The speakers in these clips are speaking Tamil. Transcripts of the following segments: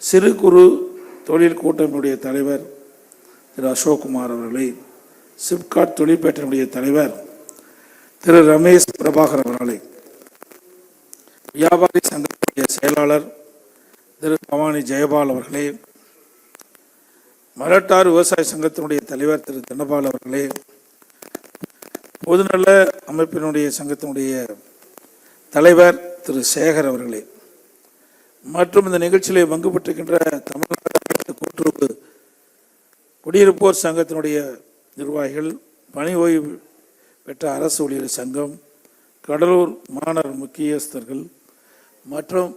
சிறு குறு தொழில் கூட்டமைப்புடைய தலைவர் திரு அசோக்குமார் அவர்களை, சிப்காட் தொழிற்பேட்டையினுடைய தலைவர் திரு ரமேஷ் பிரபாகர் அவர்களை, வியாபாரி சங்கத்துடைய செயலாளர் திரு பவானி ஜெயபால் அவர்களே, மரட்டார் விவசாய சங்கத்தினுடைய தலைவர் திரு தனபால் அவர்களே, பொதுநல அமைப்பினுடைய சங்கத்தினுடைய தலைவர் திரு சேகர் அவர்களே, மற்றும் இந்த நிகழ்ச்சியிலே பங்கு பெற்றிருக்கின்ற தமிழ்நாடு கூட்டுறவு குடியிருப்போர் சங்கத்தினுடைய நிர்வாகிகள், பணி ஓய்வு பெற்ற அரசு ஊழியர் சங்கம், கடலூர் மாநகர் முக்கியஸ்தர்கள் மற்றும்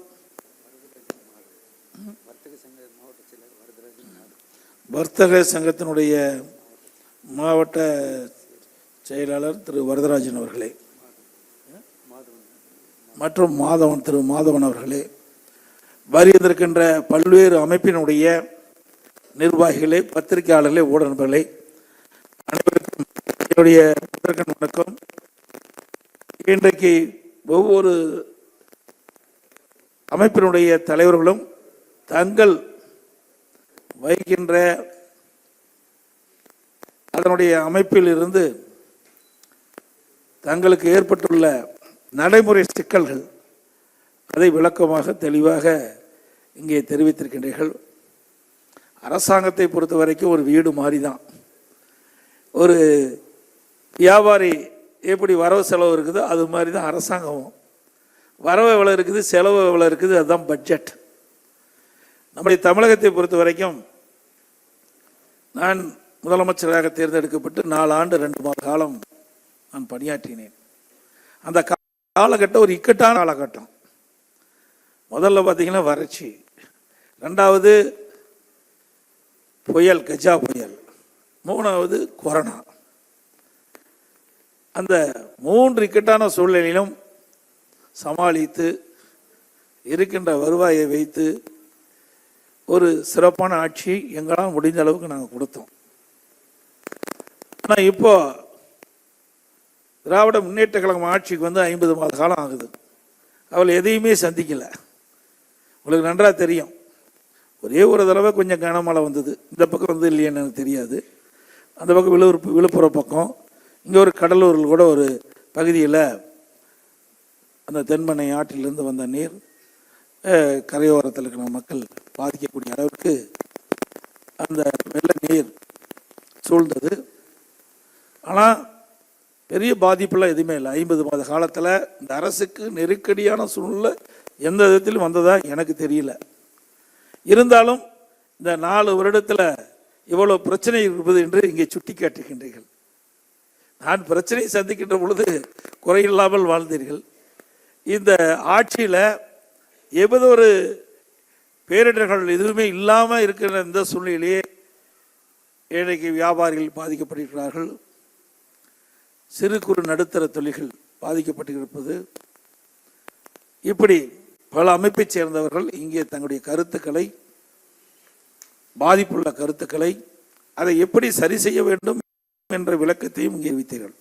வர்த்தக சங்கத்தினுடைய மாவட்ட செயலாளர் திரு வரதராஜன் அவர்களே மற்றும் திரு மாதவன் அவர்களே, வருகின்றிருக்கின்ற பல்வேறு அமைப்பினுடைய நிர்வாகிகளே, பத்திரிகையாளர்களே, ஊடக நண்பர்களே, அனைவருக்கும் என்னுடைய வணக்கம். இன்றைக்கு ஒவ்வொரு அமைப்பினுடைய தலைவர்களும் தங்கள் வைக்கின்ற அதனுடைய அமைப்பில் இருந்து தங்களுக்கு ஏற்பட்டுள்ள நடைமுறை சிக்கல்கள் அதை விளக்கமாக தெளிவாக இங்கே தெரிவித்திருக்கின்றீர்கள். அரசாங்கத்தை பொறுத்த வரைக்கும் ஒரு வீடு மாதிரி தான். ஒரு வியாபாரி எப்படி வரவு செலவு இருக்குதோ அது மாதிரி தான் அரசாங்கமும். வரவு எவ்வளோ இருக்குது, செலவு எவ்வளோ இருக்குது, அதுதான் பட்ஜெட். நம்முடைய தமிழகத்தை பொறுத்த வரைக்கும் நான் முதலமைச்சராக தேர்ந்தெடுக்கப்பட்டு 4 ஆண்டு 2 மாத காலம் நான் பணியாற்றினேன். அந்த காலகட்டம் ஒரு இக்கட்டான காலகட்டம். முதல்ல பார்த்தீங்கன்னா வறட்சி, 2வது புயல், கஜா புயல், 3வது கொரோனா. அந்த 3 இக்கட்டான சூழ்நிலையிலும் சமாளித்து இருக்கின்ற வருவாயை வைத்து ஒரு சிறப்பான ஆட்சி எங்களால் முடிந்த அளவுக்கு நாங்கள் கொடுத்தோம். ஆனால் இப்போ திராவிட முன்னேற்ற கழகம் ஆட்சிக்கு வந்து 50 மாத காலம் ஆகுது. அவள் எதையுமே சந்திக்கலை. உங்களுக்கு நன்றாக தெரியும், ஒரே ஒரு தடவை கொஞ்சம் கனமழை வந்தது. இந்த பக்கம் வந்து இல்லையான்னு எனக்கு தெரியாது. அந்த பக்கம் விழுப்புரம் பக்கம், இங்கே ஒரு கடலூரில் கூட ஒரு பகுதியில் அந்த தென்பண்ணை ஆற்றிலிருந்து வந்த நீர் கரையோரத்தில் இருக்கிற மக்கள் பாதிக்கக்கூடிய அளவுக்கு அந்த வெள்ள நீர் சூழ்ந்தது. ஆனால் பெரிய பாதிப்பெல்லாம் எதுவுமே இல்லை. 50 மாத காலத்தில் இந்த அரசுக்கு நெருக்கடியான சூழ்நிலை எந்த விதத்திலும் வந்ததா எனக்கு தெரியல. இருந்தாலும் இந்த 4 வருடத்தில் இவ்வளோ பிரச்சனை இருப்பது என்று இங்கே சுட்டி காட்டுகின்றீர்கள். நான் பிரச்சனையை சந்திக்கின்ற பொழுது குறையில்லாமல் வாழ்ந்தீர்கள். இந்த ஆட்சியில் எவ்வளோ ஒரு பேரிடர்கள் எதுவுமே இல்லாமல் இருக்கிற இந்த சூழ்நிலையிலே ஏழைக்கு வியாபாரிகள் பாதிக்கப்பட்டிருக்கிறார்கள், சிறு குறு நடுத்தர தொழில்கள் பாதிக்கப்பட்டிருப்பது. இப்படி பல அமைப்பை சேர்ந்தவர்கள் இங்கே தங்களுடைய கருத்துக்களை, பாதிப்புள்ள கருத்துக்களை, அதை எப்படி சரி செய்ய வேண்டும் என்ற விளக்கத்தையும் இங்கே வைத்தீர்கள்.